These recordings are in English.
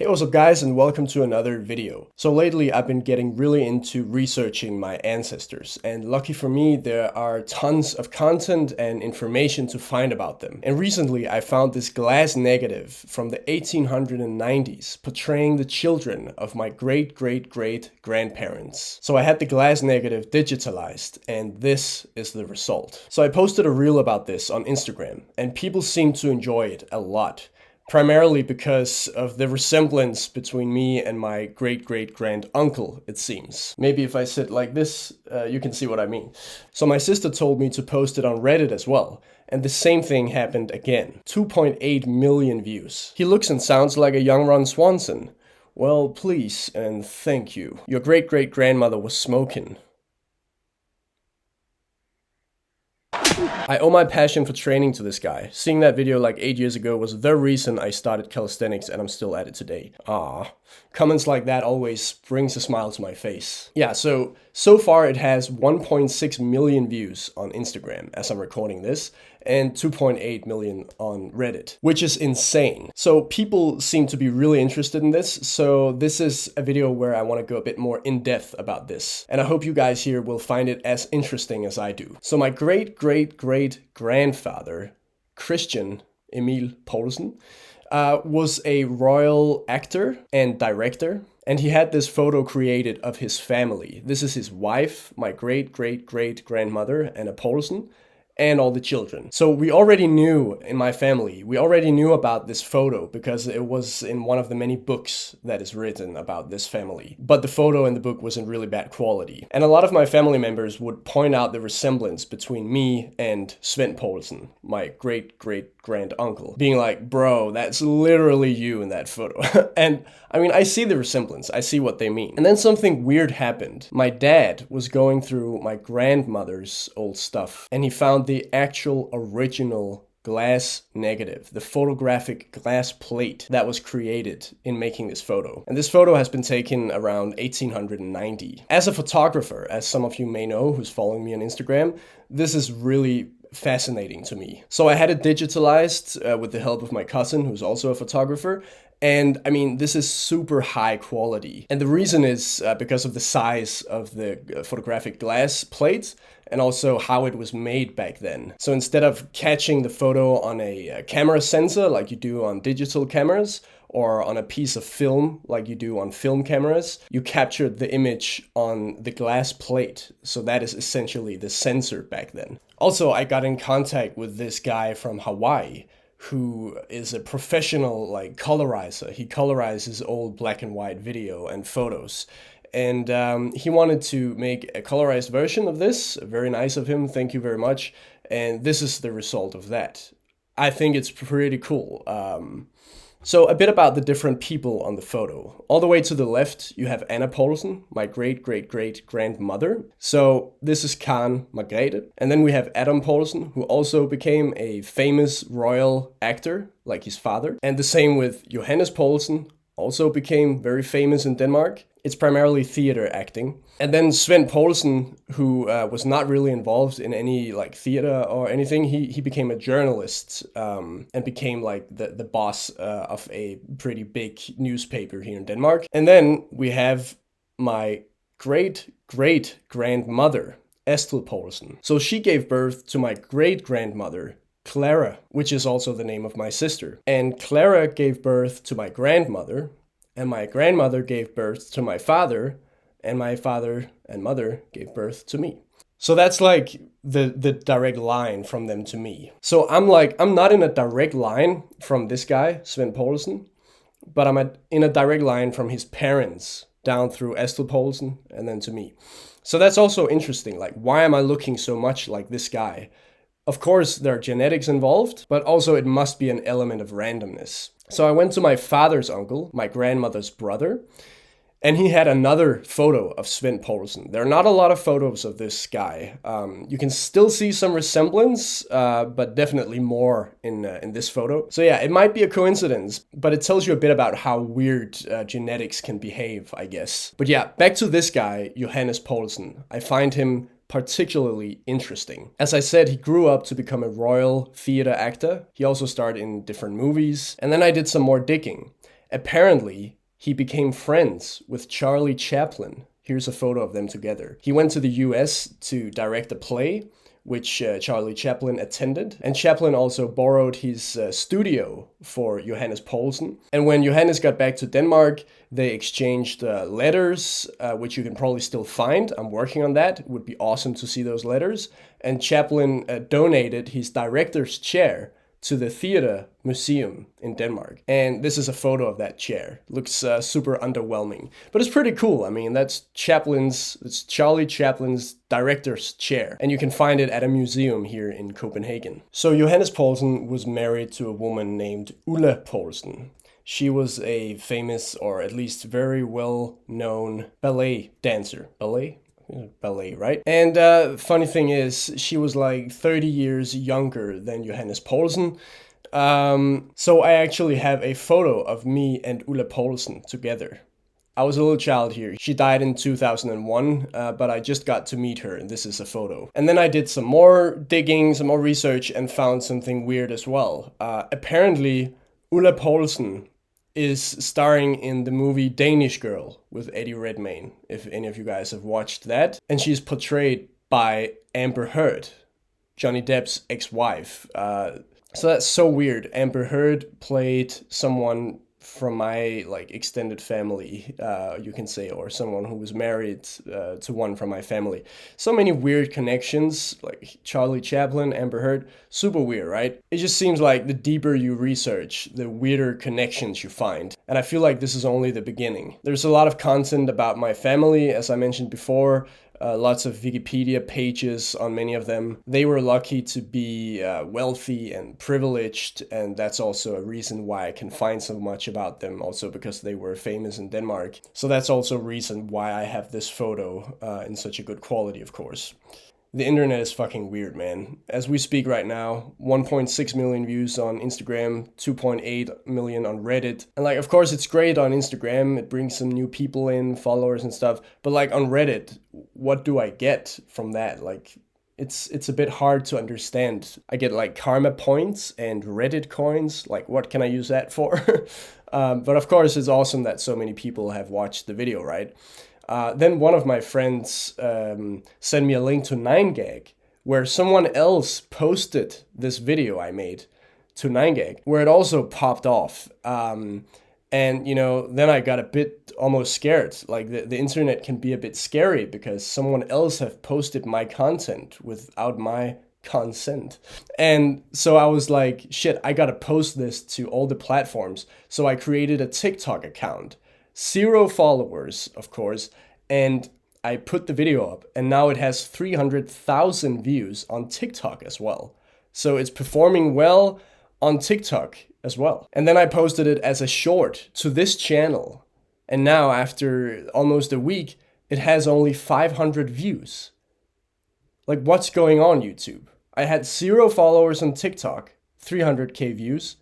Hey, what's up guys, and welcome to another video. So lately I've been getting really into researching my ancestors, and lucky for me there are tons of content and information to find about them. And recently I found this glass negative from the 1890s portraying the children of my great-great-great-grandparents. So I had the glass negative digitalized, and this is the result. So I posted a reel about this on Instagram, and people seem to enjoy it a lot. Primarily because of the resemblance between me and my great-great-grand-uncle, it seems. Maybe if I sit like this, you can see what I mean. So my sister told me to post it on Reddit as well, and the same thing happened again. 2.8 million views. He looks and sounds like a young Ron Swanson. Well, please and thank you. Your great-great-grandmother was smoking. I owe my passion for training to this guy. Seeing that video like 8 years ago was the reason I started calisthenics, and I'm still at it today. Comments like that always brings a smile to my face. Yeah, so far it has 1.6 million views on Instagram as I'm recording this, and 2.8 million on Reddit, which is insane. So people seem to be really interested in this, so this is a video where I want to go a bit more in depth about this. And I hope you guys here will find it as interesting as I do. So my great-great-great-grandfather, Christian Emil Poulsen, was a royal actor and director, and he had this photo created of his family. This is his wife, my great-great-great-grandmother, Anna Poulsen, and all the children. So we already knew in my family, we already knew about this photo because it was in one of the many books that is written about this family. But the photo in the book was in really bad quality. And a lot of my family members would point out the resemblance between me and Sven Poulsen, my great-great-grand-uncle, being like, bro, that's literally you in that photo. And I mean, I see the resemblance, I see what they mean. And then something weird happened. My dad was going through my grandmother's old stuff, and he found the actual original glass negative, the photographic glass plate that was created in making this photo. And this photo has been taken around 1890. As a photographer, as some of you may know who's following me on Instagram, this is really fascinating to me. So I had it digitalized with the help of my cousin, who's also a photographer. And I mean, this is super high quality. And the reason is because of the size of the photographic glass plate and also how it was made back then. So instead of catching the photo on a camera sensor like you do on digital cameras, or on a piece of film like you do on film cameras, you captured the image on the glass plate. So that is essentially the sensor back then. Also, I got in contact with this guy from Hawaii who is a professional colorizer. He colorizes old black and white video and photos. And he wanted to make a colorized version of this. Very nice of him, thank you very much. And this is the result of that. I think it's pretty cool. So a bit about the different people on the photo. All the way to the left, you have Anna Poulsen, my great-great-great-grandmother. So this is Karen Margrethe. And then we have Adam Poulsen, who also became a famous royal actor, like his father. And the same with Johannes Poulsen, also became very famous in Denmark. It's primarily theater acting. And then Sven Poulsen, who was not really involved in any theater or anything, he became a journalist and became the boss of a pretty big newspaper here in Denmark. And then we have my great-great-grandmother, Astrid Poulsen. So she gave birth to my great-grandmother, Clara, which is also the name of my sister. And Clara gave birth to my grandmother, and my grandmother gave birth to my father, and my father and mother gave birth to me. So that's the direct line from them to me. So I'm not in a direct line from this guy, Sven Poulsen, but I'm in a direct line from his parents down through Astrid Poulsen and then to me. So that's also interesting. Why am I looking so much like this guy? Of course, there are genetics involved, but also it must be an element of randomness. So I went to my father's uncle, my grandmother's brother, and he had another photo of Sven Poulsen. There are not a lot of photos of this guy. You can still see some resemblance, but definitely more in this photo. So yeah, it might be a coincidence, but it tells you a bit about how weird genetics can behave, I guess. But yeah, back to this guy, Johannes Poulsen. I find him particularly interesting. As I said, he grew up to become a royal theater actor. He also starred in different movies. And then I did some more digging. Apparently, he became friends with Charlie Chaplin. Here's a photo of them together. He went to the US to direct a play, which Charlie Chaplin attended. And Chaplin also borrowed his studio for Johannes Poulsen. And when Johannes got back to Denmark, they exchanged letters, which you can probably still find. I'm working on that. It would be awesome to see those letters. And Chaplin donated his director's chair to the Theater Museum in Denmark. And this is a photo of that chair. Looks super underwhelming, but it's pretty cool. I mean, it's Charlie Chaplin's director's chair, and you can find it at a museum here in Copenhagen. So Johannes Poulsen was married to a woman named Ulla Poulsen. She was a famous, or at least very well-known ballet dancer. Ballet, right? And funny thing is, she was like 30 years younger than Johannes Poulsen. So I actually have a photo of me and Ulla Poulsen together. I was a little child here. She died in 2001, but I just got to meet her, and this is a photo. And then I did some more digging, some more research, and found something weird as well. Apparently, Ulla Poulsen is starring in the movie Danish Girl with Eddie Redmayne, if any of you guys have watched that. And she's portrayed by Amber Heard, Johnny Depp's ex-wife. So that's so weird. Amber Heard played someone from my extended family, you can say, or someone who was married to one from my family. So many weird connections, like Charlie Chaplin, Amber Heard, super weird, right? It just seems like the deeper you research, the weirder connections you find. And I feel like this is only the beginning. There's a lot of content about my family, as I mentioned before. Lots of Wikipedia pages on many of them. They were lucky to be wealthy and privileged, and that's also a reason why I can find so much about them, also because they were famous in Denmark. So that's also a reason why I have this photo in such a good quality, of course. The internet is fucking weird, man. As we speak right now, 1.6 million views on Instagram, 2.8 million on Reddit. And of course it's great on Instagram. It brings some new people in, followers and stuff. But on Reddit, what do I get from that? It's a bit hard to understand. I get karma points and Reddit coins. What can I use that for? But of course it's awesome that so many people have watched the video, right? Then one of my friends sent me a link to 9gag, where someone else posted this video I made to 9gag, where it also popped off. And, then I got a bit almost scared. The internet can be a bit scary because someone else have posted my content without my consent. And so I was like, shit, I gotta post this to all the platforms. So I created a TikTok account. 0 followers, of course, and I put the video up, and now it has 300,000 views on TikTok as well. So it's performing well on TikTok as well. And then I posted it as a short to this channel, and now after almost a week, it has only 500 views. What's going on, YouTube? I had 0 followers on TikTok, 300k views.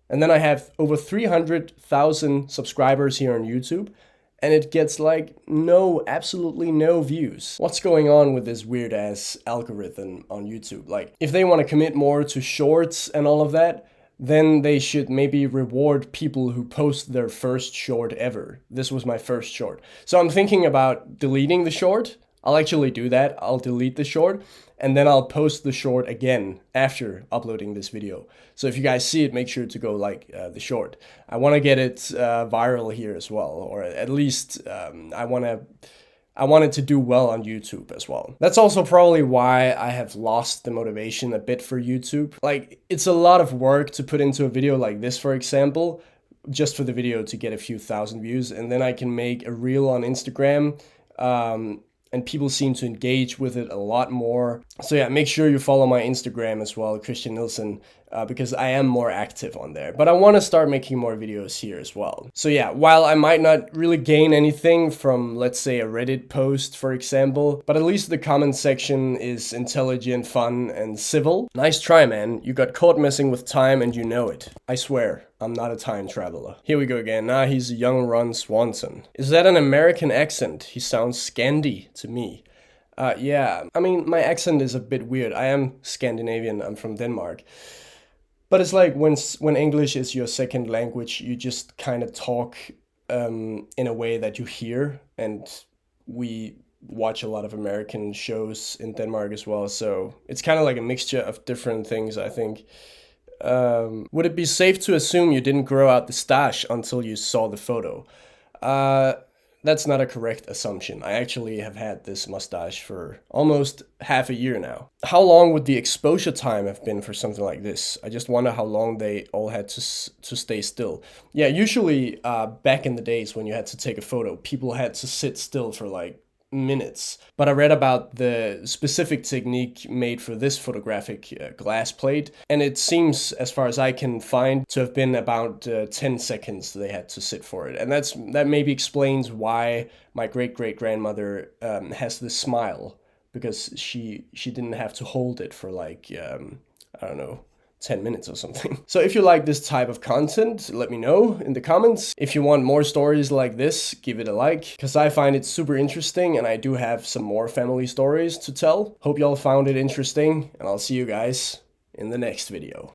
And then I have over 300,000 subscribers here on YouTube, and it gets absolutely no views. What's going on with this weird ass algorithm on YouTube? If they want to commit more to shorts and all of that, then they should maybe reward people who post their first short ever. This was my first short. So I'm thinking about deleting the short. I'll actually do that. I'll delete the short, and then I'll post the short again after uploading this video. So if you guys see it, make sure to go the short. I want to get it viral here as well, or at least I want it to do well on YouTube as well. That's also probably why I have lost the motivation a bit for YouTube. It's a lot of work to put into a video like this, for example, just for the video to get a few thousand views, and then I can make a reel on Instagram, and people seem to engage with it a lot more. So yeah, make sure you follow my Instagram as well, Christian Nielsen, because I am more active on there. But I want to start making more videos here as well. So yeah, while I might not really gain anything from, let's say, a Reddit post, for example, but at least the comment section is intelligent, fun, and civil. Nice try, man. You got caught messing with time and you know it. I swear, I'm not a time traveler. Here we go again. He's young Ron Swanson. Is that an American accent? He sounds Scandi to me. Yeah, I mean, my accent is a bit weird. I am Scandinavian. I'm from Denmark. But it's like when English is your second language, you just kind of talk in a way that you hear, and we watch a lot of American shows in Denmark as well. So it's kind of like a mixture of different things, I think. Would it be safe to assume you didn't grow out the stash until you saw the photo? Uh, that's not a correct assumption. I actually have had this mustache for almost half a year now. How long would the exposure time have been for something like this? I just wonder how long they all had to stay still. Yeah, usually back in the days when you had to take a photo, people had to sit still for like minutes. But I read about the specific technique made for this photographic glass plate, and it seems, as far as I can find, to have been about 10 seconds they had to sit for it. And that maybe explains why my great-great-grandmother has this smile, because she didn't have to hold it for like, I don't know, 10 minutes or something. So if you like this type of content, let me know in the comments. If you want more stories like this, give it a like, because I find it super interesting and I do have some more family stories to tell. Hope y'all found it interesting, and I'll see you guys in the next video.